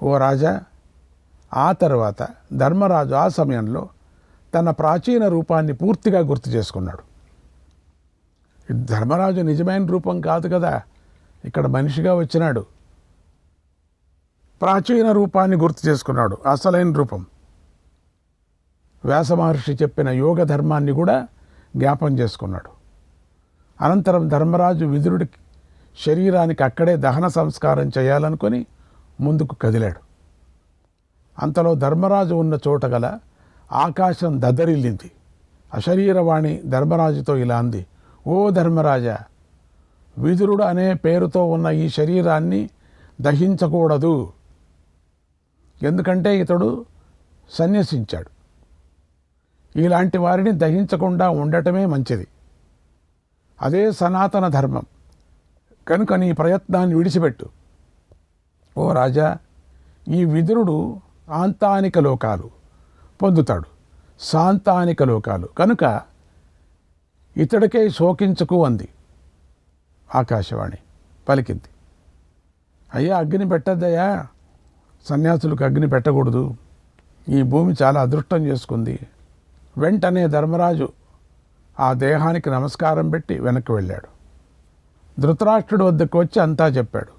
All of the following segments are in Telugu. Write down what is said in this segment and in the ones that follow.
ఓ రాజా, ఆ తర్వాత ధర్మరాజు ఆ సమయంలో తన ప్రాచీన రూపాన్ని పూర్తిగా గుర్తు చేసుకున్నాడు. ధర్మరాజు నిజమైన రూపం కాదు కదా, ఇక్కడ మనిషిగా వచ్చినాడు. ప్రాచీన రూపాన్ని గుర్తు చేసుకున్నాడు, అసలైన రూపం. వ్యాస మహర్షి చెప్పిన యోగ ధర్మాన్ని కూడా జ్ఞాపం చేసుకున్నాడు. అనంతరం ధర్మరాజు విదురుడి శరీరానికి అక్కడే దహన సంస్కారం చేయాలనుకొని ముందుకు కదిలాడు. అంతలో ధర్మరాజు ఉన్న చోట గల ఆకాశం దద్దరిల్లింది. అశరీరవాణి ధర్మరాజుతో ఇలా అంది: ఓ ధర్మరాజా, విదురుడు అనే పేరుతో ఉన్న ఈ శరీరాన్ని దహించకూడదు. ఎందుకంటే ఇతడు సన్యసించాడు. ఇలాంటి వారిని దహించకుండా ఉండటమే మంచిది. అదే సనాతన ధర్మం. కనుక నీ ప్రయత్నాన్ని విడిచిపెట్టు. ఓ రాజా, ఈ విదురుడు ఆంతానిక లోకాలు పొందుతాడు, సాంతానిక లోకాలు. కనుక ఇతడికే శోకించకు అంది ఆకాశవాణి. పలికింది: అయ్యా, అగ్ని పెట్టద్దయ్యా, సన్యాసులకు అగ్ని పెట్టకూడదు. ఈ భూమి చాలా అదృష్టం చేసుకుంది. వెంటనే ధర్మరాజు ఆ దేహానికి నమస్కారం పెట్టి వెనక్కి వెళ్ళాడు. ధృతరాష్ట్రుడి వద్దకు వచ్చి అంతా చెప్పాడు.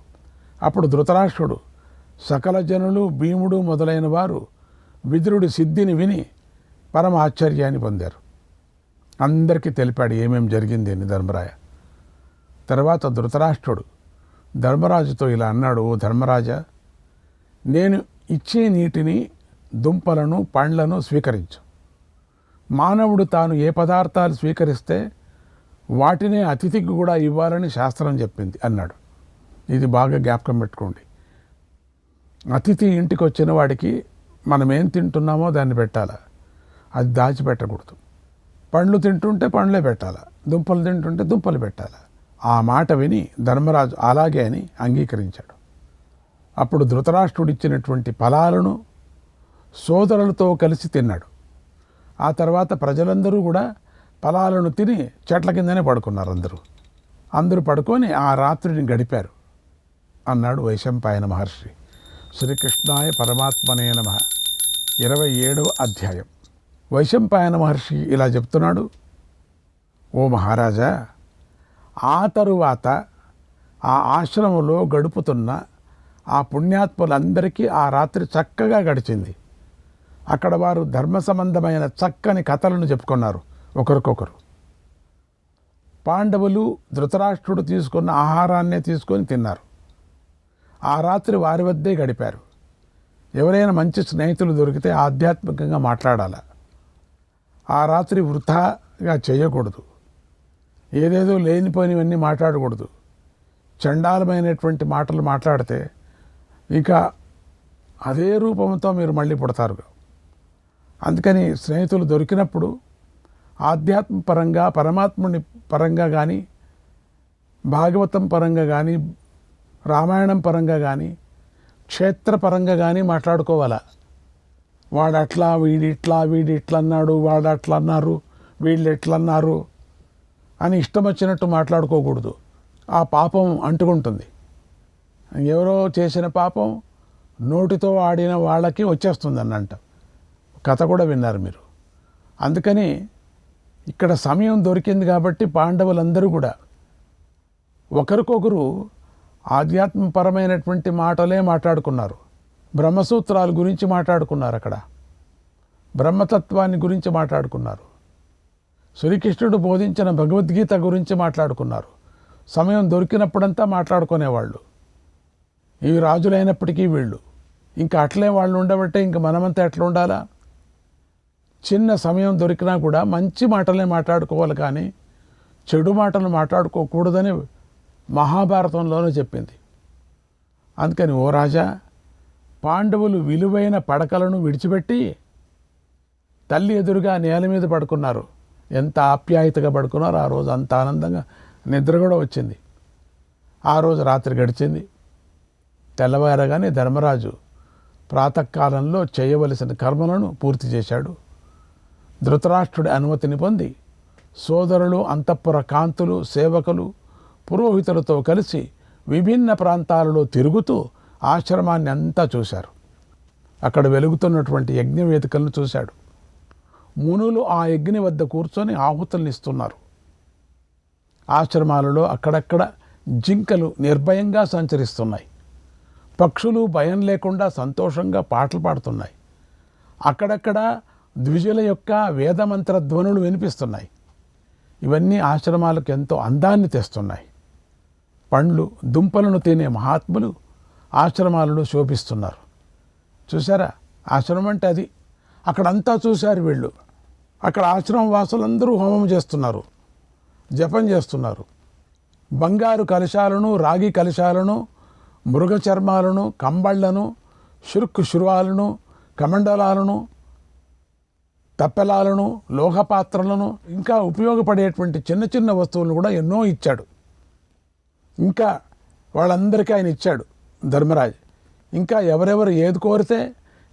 అప్పుడు ధృతరాష్ట్రుడు, సకల జనులు, భీముడు మొదలైన వారు విదురుడి సిద్ధిని విని పరమ ఆశ్చర్యాన్ని పొందారు. అందరికీ తెలిపాడు ఏమేం జరిగింది అని ధర్మరాయ. తర్వాత ధృతరాష్ట్రుడు ధర్మరాజుతో ఇలా అన్నాడు: ఓ ధర్మరాజా, నేను ఇచ్చే నీటిని, దుంపలను, పండ్లను స్వీకరించు. మానవుడు తాను ఏ పదార్థాలు స్వీకరిస్తే వాటినే అతిథికి కూడా ఇవ్వాలని శాస్త్రం చెప్పింది అన్నాడు. ఇది బాగా జ్ఞాపకం పెట్టుకోండి. అతిథి ఇంటికి వచ్చిన వాడికి మనం ఏం తింటున్నామో దాన్ని పెట్టాలా, అది దాచిపెట్టకూడదు. పండ్లు తింటుంటే పండ్లే పెట్టాలా, దుంపలు తింటుంటే దుంపలు పెట్టాలా. ఆ మాట విని ధర్మరాజు అలాగే అని అంగీకరించాడు. అప్పుడు ధృతరాష్ట్రుడు ఇచ్చినటువంటి ఫలాలను సోదరులతో కలిసి తిన్నాడు. ఆ తర్వాత ప్రజలందరూ కూడా ఫలాలను తిని చెట్ల కిందనే పడుకున్నారు. అందరూ పడుకొని ఆ రాత్రిని గడిపారు అన్నాడు వైశంపాయన మహర్షి. శ్రీకృష్ణాయ పరమాత్మనే నమః. 27వ అధ్యాయం. వైశంపాయన మహర్షి ఇలా చెప్తున్నాడు: ఓ మహారాజా, ఆ తరువాత ఆ ఆశ్రమంలో గడుపుతున్న ఆ పుణ్యాత్ములందరికీ ఆ రాత్రి చక్కగా గడిచింది. అక్కడ వారు ధర్మ సంబంధమైన చక్కని కథలను చెప్పుకున్నారు ఒకరికొకరు. పాండవులు ధృతరాష్ట్రుడు తీసుకున్న ఆహారాన్నే తీసుకొని తిన్నారు. ఆ రాత్రి వారి వద్దే గడిపారు. ఎవరైనా మంచి స్నేహితులు దొరికితే ఆధ్యాత్మికంగా మాట్లాడాలి. ఆ రాత్రి వృథాగా చేయకూడదు. ఏదేదో లేనిపోయినవన్నీ మాట్లాడకూడదు. చండాలమైనటువంటి మాటలు మాట్లాడితే ఇంకా అదే రూపంతో మీరు మళ్ళీ పుడతారు. అందుకని స్నేహితులు దొరికినప్పుడు ఆధ్యాత్మ పరంగా, పరమాత్ముని పరంగా కానీ, భాగవతం పరంగా కానీ, రామాయణం పరంగా కానీ, క్షేత్రపరంగా కానీ మాట్లాడుకోవాలా. వాడట్లా, వీడిట్లా, వీడిట్లా అన్నాడు, వాడు అట్లా అన్నారు, వీళ్ళు ఎట్లా అన్నారు అని ఇష్టం వచ్చినట్టు మాట్లాడుకోకూడదు. ఆ పాపం అంటుకుంటుంది. ఎవరో చేసిన పాపం నోటితో ఆడిన వాళ్ళకి వచ్చేస్తుంది అన్నంట. కథ కూడా విన్నారు మీరు. అందుకని ఇక్కడ సమయం దొరికింది కాబట్టి పాండవులందరూ కూడా ఒకరికొకరు ఆధ్యాత్మపరమైనటువంటి మాటలే మాట్లాడుకున్నారు. బ్రహ్మసూత్రాల గురించి మాట్లాడుకున్నారు. అక్కడ బ్రహ్మతత్వాన్ని గురించి మాట్లాడుకున్నారు. శ్రీకృష్ణుడు బోధించిన భగవద్గీత గురించి మాట్లాడుకున్నారు. సమయం దొరికినప్పుడంతా మాట్లాడుకునేవాళ్ళు. ఇవి రాజులైనప్పటికీ వీళ్ళు ఇంకా అట్లే వాళ్ళు ఉండబట్టే ఇంక మనమంతా ఎట్లా ఉండాలా? చిన్న సమయం దొరికినా కూడా మంచి మాటలే మాట్లాడుకోవాలి, కానీ చెడు మాటలు మాట్లాడుకోకూడదని మహాభారతంలోనే చెప్పింది. అందుకని ఓ రాజా, పాండవులు విలువైన పడకలను విడిచిపెట్టి తల్లి ఎదురుగా నేల మీద పడుకున్నారు. ఎంత ఆప్యాయతగా పడుకున్నారో ఆ రోజు అంత ఆనందంగా నిద్ర కూడా వచ్చింది. ఆ రోజు రాత్రి గడిచింది. తెల్లవారగానే ధర్మరాజు ప్రాతకాలంలో చేయవలసిన కర్మలను పూర్తి చేశాడు. ధృతరాష్ట్రుడి అనుమతిని పొంది సోదరులు, అంతఃపుర కాంతులు, సేవకులు, పురోహితులతో కలిసి విభిన్న ప్రాంతాలలో తిరుగుతూ ఆశ్రమాన్ని అంతా చూశారు. అక్కడ వెలుగుతున్నటువంటి యజ్ఞవేదికలను చూశాడు. మునులు ఆ యజ్ఞి వద్ద కూర్చొని ఆహుతుల్ని ఇస్తున్నారు. ఆశ్రమాలలో అక్కడక్కడ జింకలు నిర్భయంగా సంచరిస్తున్నాయి. పక్షులు భయం లేకుండా సంతోషంగా పాటలు పాడుతున్నాయి. అక్కడక్కడ ద్విజుల యొక్క వేదమంత్ర ధ్వనులు వినిపిస్తున్నాయి. ఇవన్నీ ఆశ్రమాలకు ఎంతో అందాన్ని తెస్తున్నాయి. పండ్లు దుంపలను తినే మహాత్ములు ఆశ్రమాలలో శోభిస్తున్నారు. చూసారా, ఆశ్రమం అంటే అది. అక్కడంతా చూశారు వీళ్ళు. అక్కడ ఆశ్రమ వాసులందరూ హోమం చేస్తున్నారు, జపం చేస్తున్నారు. బంగారు కలశాలను, రాగి కలశాలను, మృగ చర్మాలను, కంబళ్లను, శుర్వాలను, కమండలాలను, తప్పెలాలను, లోహపాత్రలను, ఇంకా ఉపయోగపడేటువంటి చిన్న చిన్న వస్తువులను కూడా ఎన్నో ఇచ్చాడు. ఇంకా వాళ్ళందరికీ ఆయన ఇచ్చాడు ధర్మరాజు. ఇంకా ఎవరెవరు ఏది కోరితే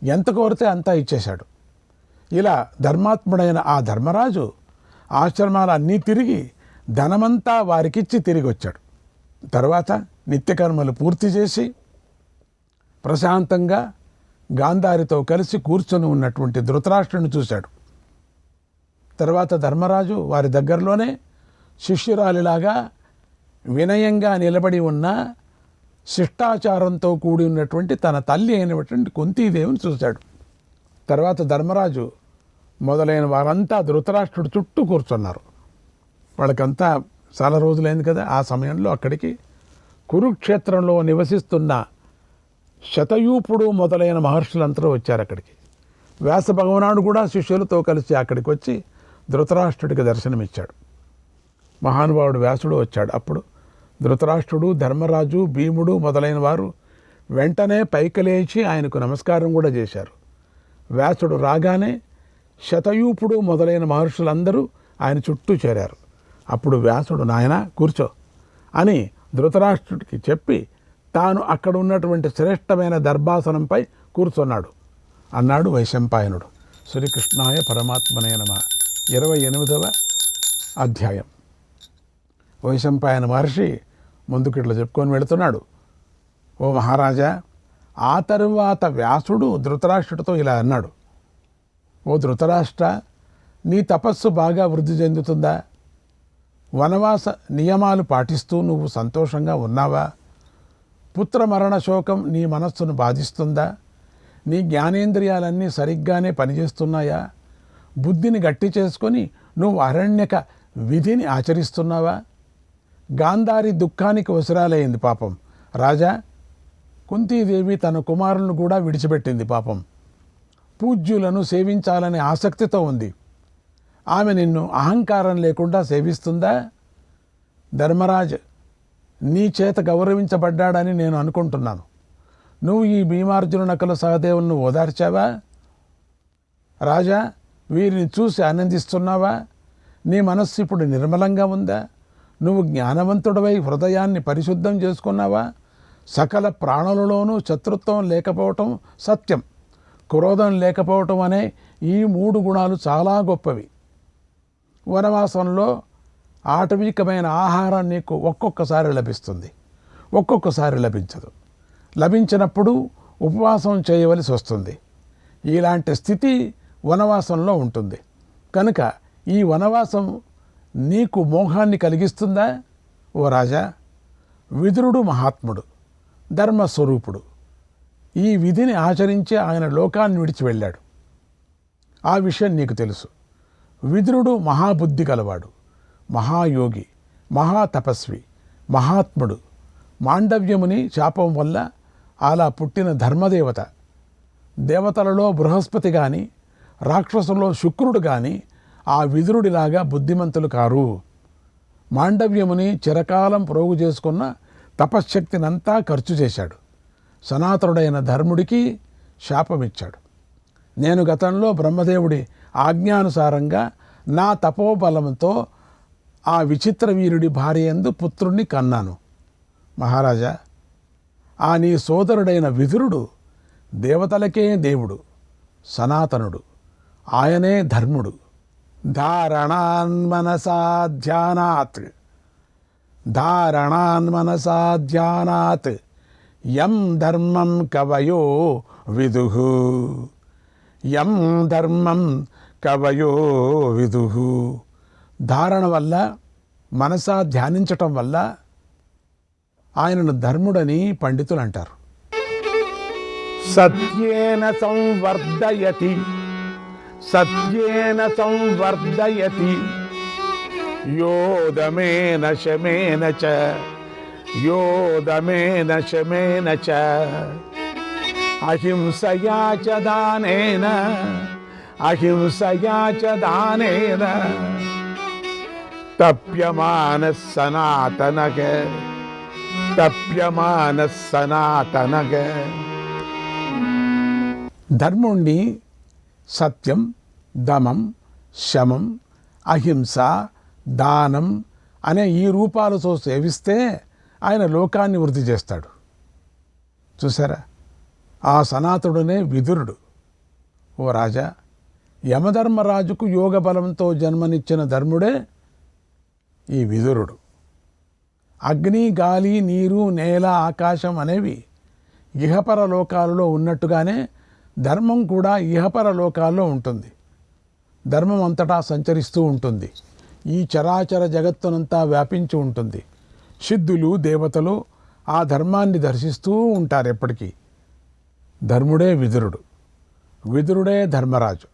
ఎంత కోరితే అంతా ఇచ్చేశాడు. ఇలా ధర్మాత్ముడైన ఆ ధర్మరాజు ఆశ్రమాలు అన్నీ తిరిగి ధనమంతా వారికిచ్చి తిరిగి వచ్చాడు. తర్వాత నిత్యకర్మలు పూర్తి చేసి ప్రశాంతంగా గాంధారితో కలిసి కూర్చొని ఉన్నటువంటి ధృతరాష్ట్రుని చూశాడు. తర్వాత ధర్మరాజు వారి దగ్గరలోనే శిష్యురాలిలాగా వినయంగా నిలబడి ఉన్న శిష్టాచారంతో కూడి ఉన్నటువంటి తన తల్లి అయినటువంటి కుంతీదేవిని చూశాడు. తర్వాత ధర్మరాజు మొదలైన వారంతా ధృతరాష్ట్రుడు చుట్టూ కూర్చున్నారు. వాళ్ళకంతా చాలా రోజులైంది కదా. ఆ సమయంలో అక్కడికి కురుక్షేత్రంలో నివసిస్తున్న శతయూపుడు మొదలైన మహర్షులందరూ వచ్చారు అక్కడికి. వ్యాస భగవానుడు కూడా శిష్యులతో కలిసి అక్కడికి వచ్చి ధృతరాష్ట్రుడికి దర్శనమిచ్చాడు. మహానుభావుడు వ్యాసుడు వచ్చాడు. అప్పుడు ధృతరాష్ట్రుడు, ధర్మరాజు, భీముడు మొదలైన వారు వెంటనే పైకి లేచి ఆయనకు నమస్కారం కూడా చేశారు. వ్యాసుడు రాగానే శతయూపుడు మొదలైన మహర్షులందరూ ఆయన చుట్టూ చేరారు. అప్పుడు వ్యాసుడు, నాయన కూర్చో అని ధృతరాష్ట్రుడికి చెప్పి తాను అక్కడ ఉన్నటువంటి శ్రేష్టమైన దర్భాసనంపై కూర్చున్నాడు. అన్నాడు వైశంపాయనుడు. శ్రీకృష్ణాయ పరమాత్మనే నమః. 28వ అధ్యాయం. వైశంపాయన మహర్షి ముందుకు ఇట్లా చెప్పుకొని వెళుతున్నాడు. ఓ మహారాజా, ఆ తరువాత వ్యాసుడు ధృతరాష్ట్రుడితో ఇలా అన్నాడు. ఓ ధృతరాష్ట్ర, నీ తపస్సు బాగా వృద్ధి చెందుతుందా? వనవాస నియమాలు పాటిస్తూ నువ్వు సంతోషంగా ఉన్నావా? పుత్రమరణ శోకం నీ మనస్సును బాధిస్తుందా? నీ జ్ఞానేంద్రియాలన్నీ సరిగ్గానే పనిచేస్తున్నాయా? బుద్ధిని గట్టి చేసుకొని నువ్వు అరణ్యక విధిని ఆచరిస్తున్నావా? గాంధారి దుఃఖానికి వసరాలయ్యింది పాపం. రాజా, కుంతీదేవి తన కుమారులను కూడా విడిచిపెట్టింది పాపం. పూజ్యులను సేవించాలనే ఆసక్తితో ఉంది. ఆమె నిన్ను అహంకారం లేకుండా సేవిస్తుందా? ధర్మరాజ్ నీ చేత గౌరవించబడ్డాడని నేను అనుకుంటున్నాను. నువ్వు ఈ భీమార్జున నకుల సహదేవులను ఓదార్చావా? రాజా, వీరిని చూసి ఆనందిస్తున్నావా? నీ మనస్సు ఇప్పుడు నిర్మలంగా ఉందా? నువ్వు జ్ఞానవంతుడవై హృదయాన్ని పరిశుద్ధం చేసుకున్నావా? సకల ప్రాణులలోనూ శత్రుత్వం లేకపోవటం సత్యం, క్రోధం లేకపోవటం అనే ఈ 3 గుణాలు చాలా గొప్పవి. వనవాసంలో ఆటవికమైన ఆహారం నీకు ఒక్కొక్కసారి లభిస్తుంది, ఒక్కొక్కసారి లభించదు. లభించినప్పుడు ఉపవాసం చేయవలసి వస్తుంది. ఇలాంటి స్థితి వనవాసంలో ఉంటుంది. కనుక ఈ వనవాసం నీకు మోహాన్ని కలిగిస్తుందా? ఓ రాజా, విదురుడు మహాత్ముడు, ధర్మస్వరూపుడు. ఈ విధిని ఆచరించి ఆయన లోకాన్ని విడిచి వెళ్ళాడు. ఆ విషయం నీకు తెలుసు. విదురుడు మహాబుద్ధి గలవాడు, మహాయోగి, మహాతపస్వి, మహాత్ముడు. మాండవ్యముని శాపం వల్ల అలా పుట్టిన ధర్మదేవత. దేవతలలో బృహస్పతి కానీ రాక్షసులలో శుక్రుడు కానీ ఆ విదురుడిలాగా బుద్ధిమంతులు కారు. మాండవ్యముని చిరకాలం ప్రోగు చేసుకున్న తపశ్శక్తినంతా ఖర్చు చేశాడు. సనాతనుడైన ధర్ముడికి శాపమిచ్చాడు. నేను గతంలో బ్రహ్మదేవుడి ఆజ్ఞానుసారంగా నా తపోబలంతో ఆ విచిత్ర వీరుడి భార్యందు పుత్రుణ్ణి కన్నాను. మహారాజా, ఆ నీ సోదరుడైన విదురుడు దేవతలకే దేవుడు, సనాతనుడు. ఆయనే ధర్ముడు. ధారణాన్మనసాధ్యానాత్ యం ధర్మం కవయో విదుః యం ధర్మం కవయో విదుః. ధారణ వల్ల, మనసా ధ్యానించటం వల్ల ఆయనను ధర్ముడని పండితులు అంటారు. సత్యేన సంవర్ధయతి, సత్యేన సంవర్ధయతి, యోదమేన శమేన చ, యోదమేన శమేన చ, అహింసయా చ దానేన, అహింసయా చ దానేన, తప్యమానః సనాతనః, తప్యమానః సనాతనః. ధర్ముణ్ణి సత్యం, దమం, శమం, అహింస, దానం అనే ఈ రూపాలతో సేవిస్తే ఆయన లోకాన్ని వృద్ధి చేస్తాడు. చూసారా, ఆ సనాతనుడనే విదురుడు. ఓ రాజా, యమధర్మరాజుకు యోగ బలంతో జన్మనిచ్చిన ధర్ముడే ఈ విదురుడు. అగ్ని, గాలి, నీరు, నేల, ఆకాశం అనేవి ఇహపర లోకాలలో ఉన్నట్టుగానే ధర్మం కూడా ఇహపర లోకాల్లో ఉంటుంది. ధర్మం అంతటా సంచరిస్తూ ఉంటుంది. ఈ చరాచర జగత్తునంతా వ్యాపించి ఉంటుంది. సిద్ధులు, దేవతలు ఆ ధర్మాన్ని దర్శిస్తూ ఉంటారు ఎప్పటికీ. ధర్ముడే విదురుడు, విదురుడే ధర్మరాజు.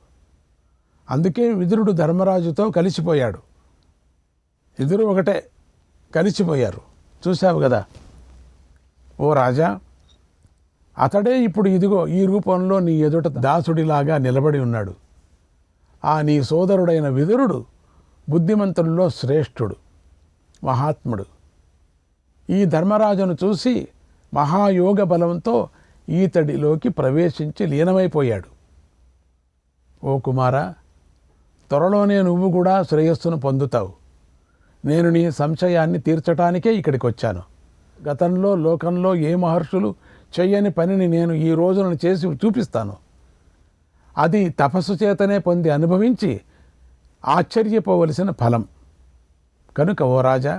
అందుకే విదురుడు ధర్మరాజుతో కలిసిపోయాడు. ఇద్దరు ఒకటే, కలిసిపోయారు. చూశావు కదా. ఓ రాజా, అతడే ఇప్పుడు ఇదిగో ఈ రూపంలో నీ ఎదుట దాసుడిలాగా నిలబడి ఉన్నాడు. ఆ నీ సోదరుడైన విదురుడు బుద్ధిమంతుల్లో శ్రేష్ఠుడు, మహాత్ముడు. ఈ ధర్మరాజును చూసి మహాయోగ బలంతో ఈతడిలోకి ప్రవేశించి లీనమైపోయాడు. ఓ కుమారా, త్వరలోనే నువ్వు కూడా శ్రేయస్సును పొందుతావు. నేను నీ సంశయాన్ని తీర్చటానికే ఇక్కడికి వచ్చాను. గతంలో లోకంలో ఏ మహర్షులు చెయ్యని పనిని నేను ఈ రోజున చేసి చూపిస్తాను. అది తపస్సు చేతనే పొంది అనుభవించి ఆశ్చర్యపోవలసిన ఫలం. కనుక ఓ రాజా,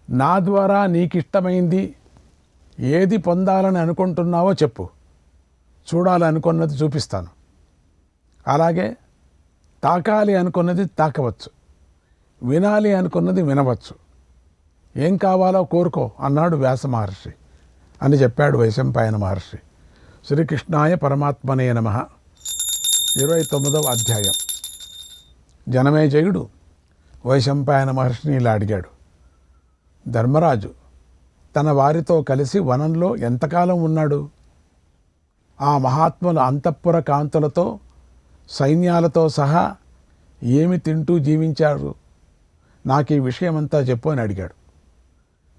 నా ద్వారా నీకిష్టమైంది ఏది పొందాలని అనుకుంటున్నావో చెప్పు. చూడాలనుకున్నది చూపిస్తాను. అలాగే తాకాలి అనుకున్నది తాకవచ్చు, వినాలి అనుకున్నది వినవచ్చు. ఏం కావాలో కోరుకో అన్నాడు వ్యాస మహర్షి అని చెప్పాడు వైశంపాయన మహర్షి. శ్రీకృష్ణాయ పరమాత్మనే నమః. 29వ అధ్యాయం. జనమేజయుడు వైశంపాయన మహర్షిని ఇలా అడిగాడు. ధర్మరాజు తన వారితో కలిసి వనంలో ఎంతకాలం ఉన్నాడు? ఆ మహాత్ముల అంతఃపుర కాంతులతో, సైన్యాలతో సహా ఏమి తింటూ జీవించారు? నాకు ఈ విషయమంతా చెప్పు అని అడిగాడు.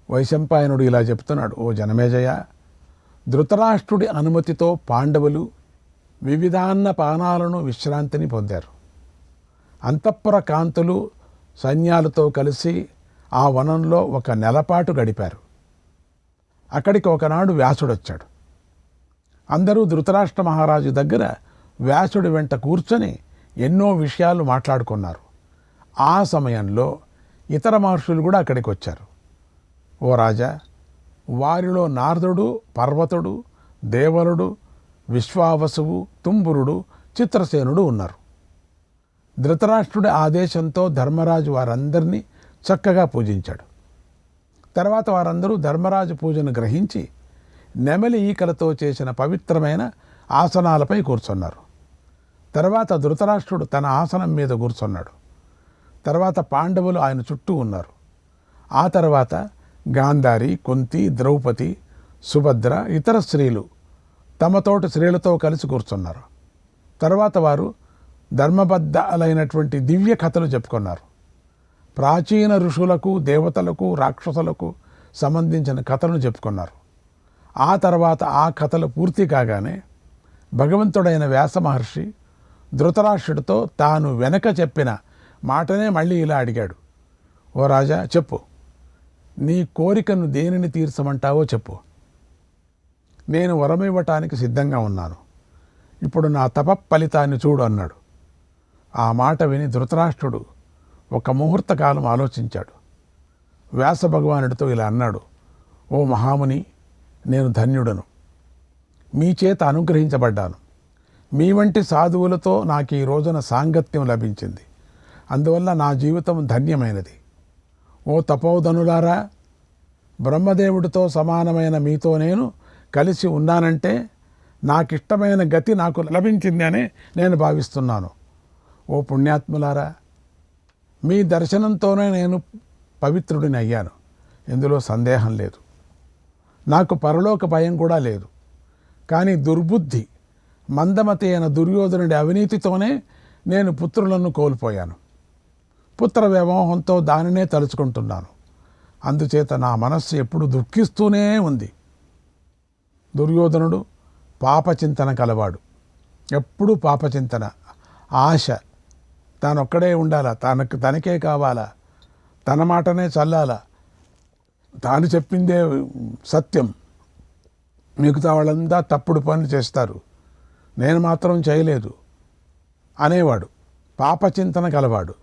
వైశంపాయనుడు ఇలా చెప్తున్నాడు. ఓ జనమేజయ, ధృతరాష్ట్రుడి అనుమతితో పాండవులు వివిధాన్న పానాలను విశ్రాంతిని పొందారు. అంతఃపుర కాంతులు సైన్యాలతో కలిసి ఆ వనంలో 1 నెలపాటు గడిపారు. అక్కడికి ఒకనాడు వ్యాసుడొచ్చాడు. అందరూ ధృతరాష్ట్ర మహారాజు దగ్గర వ్యాసుడి వెంట కూర్చొని ఎన్నో విషయాలు మాట్లాడుకున్నారు. ఆ సమయంలో ఇతర మహర్షులు కూడా అక్కడికి వచ్చారు. ఓ రాజా, వారిలో నారదుడు, పర్వతుడు, దేవలుడు, విశ్వావసువు, తుంబురుడు, చిత్రసేనుడు ఉన్నారు. ధృతరాష్ట్రుడి ఆదేశంతో ధర్మరాజు వారందరినీ చక్కగా పూజించాడు. తర్వాత వారందరూ ధర్మరాజు పూజను గ్రహించి నెమలి ఈకలతో చేసిన పవిత్రమైన ఆసనాలపై కూర్చున్నారు. తర్వాత ధృతరాష్ట్రుడు తన ఆసనం మీద కూర్చున్నాడు. తర్వాత పాండవులు ఆయన చుట్టూ ఉన్నారు. ఆ తర్వాత గాంధారి, కుంతి, ద్రౌపది, సుభద్ర, ఇతర స్త్రీలు తమతోటి స్త్రీలతో కలిసి కూర్చున్నారు. తర్వాత వారు ధర్మబద్ధలైనటువంటి దివ్య కథలు చెప్పుకున్నారు. ప్రాచీన ఋషులకు, దేవతలకు, రాక్షసులకు సంబంధించిన కథలను చెప్పుకున్నారు. ఆ తర్వాత ఆ కథలు పూర్తి కాగానే భగవంతుడైన వ్యాస మహర్షి ధృతరాష్ట్రుడితో తాను వెనక చెప్పిన మాటనే మళ్ళీ ఇలా అడిగాడు. ఓ రాజా, చెప్పు, నీ కోరికను దేనిని తీర్చమంటావో చెప్పు. నేను వరమివ్వటానికి సిద్ధంగా ఉన్నాను. ఇప్పుడు నా తప ఫలితాన్ని చూడు అన్నాడు. ఆ మాట విని ధృతరాష్ట్రుడు 1 ముహూర్త కాలం ఆలోచించాడు. వ్యాస భగవానుడితో ఇలా అన్నాడు. ఓ మహాముని, నేను ధన్యుడను. మీ చేత అనుగ్రహించబడ్డాను. మీ వంటి సాధువులతో నాకు ఈ రోజున సాంగత్యం లభించింది. అందువల్ల నా జీవితం ధన్యమైనది. ఓ తపోధనులారా, బ్రహ్మదేవుడితో సమానమైన మీతో నేను కలిసి ఉన్నానంటే నాకిష్టమైన గతి నాకు లభించింది అని నేను భావిస్తున్నాను. ఓ పుణ్యాత్ములారా, మీ దర్శనంతోనే నేను పవిత్రుడిని అయ్యాను. ఇందులో సందేహం లేదు. నాకు పరలోక భయం కూడా లేదు. కానీ దుర్బుద్ధి, మందమతి అయిన దుర్యోధనుడి అవినీతితోనే నేను పుత్రులను కోల్పోయాను. పుత్ర వ్యామోహంతో దానినే తలుచుకుంటున్నాను. అందుచేత నా మనస్సు ఎప్పుడు దుఃఖిస్తూనే ఉంది. దుర్యోధనుడు పాపచింతన కలవాడు. ఎప్పుడూ పాపచింతన, ఆశ, తానొక్కడే ఉండాలా, తనకే కావాలా, తన మాటనే చల్లాలా, తాను చెప్పిందే సత్యం, మిగతా వాళ్ళంతా తప్పుడు పనులు చేస్తారు, నేను మాత్రం చేయలేదు అనేవాడు. పాపచింతన కలవాడు.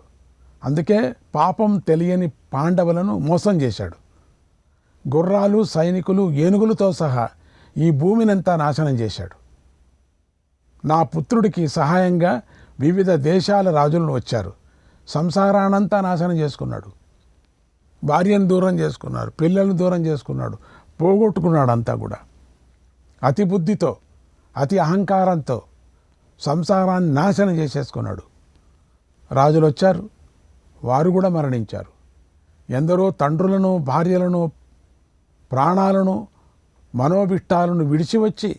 అందుకే పాపం తెలియని పాండవులను మోసం చేశాడు. గుర్రాలు, సైనికులు, ఏనుగులతో సహా ఈ భూమినంతా నాశనం చేశాడు. నా పుత్రుడికి సహాయంగా వివిధ దేశాల రాజులను వచ్చారు. సంసారానంతా నాశనం చేసుకున్నాడు. భార్యను దూరం చేసుకున్నాడు, పిల్లలను దూరం చేసుకున్నాడు, పోగొట్టుకున్నాడు అంతా కూడా. అతి బుద్ధితో, అతి అహంకారంతో సంసారాన్ని నాశనం చేసేసుకున్నాడు. రాజులు వచ్చారు, వారు కూడా మరణించారు. ఎందరో తండ్రులను, భార్యలను, ప్రాణాలను, మనోభిష్టాలను విడిచి వచ్చి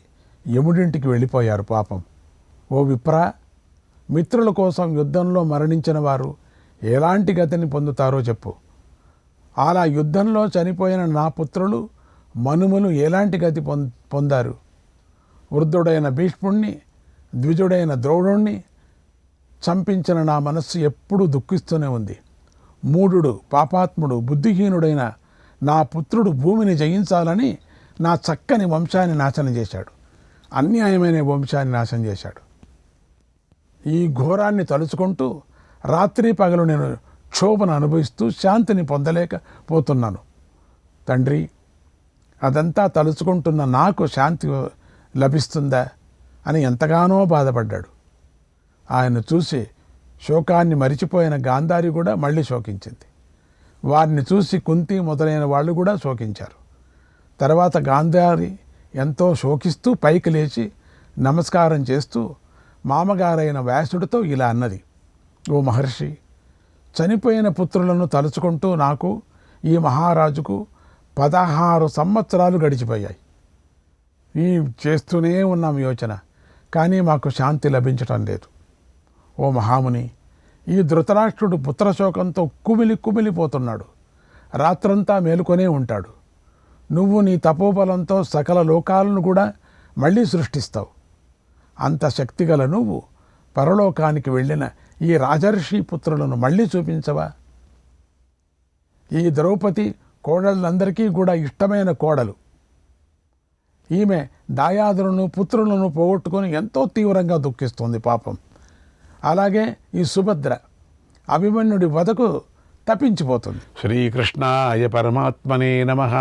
యముడింటికి వెళ్ళిపోయారు పాపం. ఓ విప్రా, మిత్రుల కోసం యుద్ధంలో మరణించిన వారు ఎలాంటి గతిని పొందుతారో చెప్పు. అలా యుద్ధంలో చనిపోయిన నా పుత్రులు మనుమలు ఎలాంటి గతి పొందారు? వృద్ధుడైన భీష్ముణ్ణి, ద్విజుడైన ద్రోణుణ్ణి చంపించిన నా మనస్సు ఎప్పుడూ దుఃఖిస్తూనే ఉంది. మూఢుడు, పాపాత్ముడు, బుద్ధిహీనుడైన నా పుత్రుడు భూమిని జయించాలని నా చక్కని వంశాన్ని నాశనం చేశాడు. అన్యాయమైన వంశాన్ని నాశనం చేశాడు. ఈ ఘోరాన్ని తలుచుకుంటూ రాత్రి పగలు నేను క్షోభను అనుభవిస్తూ శాంతిని పొందలేకపోతున్నాను. తండ్రి, అదంతా తలుచుకుంటున్న నాకు శాంతి లభిస్తుందా అని ఎంతగానో బాధపడ్డాడు. ఆయన చూసి శోకాన్ని మరిచిపోయిన గాంధారి కూడా మళ్ళీ శోకించింది. వారిని చూసి కుంతి మొదలైన వాళ్ళు కూడా శోకించారు. తర్వాత గాంధారి ఎంతో శోకిస్తూ పైకి లేచి నమస్కారం చేస్తూ మామగారైన వ్యాసుడితో ఇలా అన్నది: ఓ మహర్షి, చనిపోయిన పుత్రులను తలుచుకుంటూ నాకు, ఈ మహారాజుకు 16 సంవత్సరాలు గడిచిపోయాయి. ఈ చేస్తూనే ఉన్నాం యోచన, కానీ మాకు శాంతి లభించటం లేదు. ఓ మహాముని, ఈ ధృతరాష్ట్రుడు పుత్రశోకంతో కుమిలిపోతున్నాడు. రాత్రంతా మేలుకొనే ఉంటాడు. నువ్వు నీ తపోబలంతో సకల లోకాలను కూడా మళ్ళీ సృష్టిస్తావు. అంత శక్తిగల నువ్వు పరలోకానికి వెళ్ళిన ఈ రాజర్షి పుత్రులను మళ్ళీ చూపించవా? ఈ ద్రౌపది కోడళ్ళందరికీ కూడా ఇష్టమైన కోడలు. ఈమె దాయాదులను, పుత్రులను పోగొట్టుకొని ఎంతో తీవ్రంగా దుఃఖిస్తుంది పాపం. అలాగే ఈ సుభద్ర అభిమన్యుడి వదకు తప్పించిపోతుంది. శ్రీకృష్ణాయ పరమాత్మనే నమః.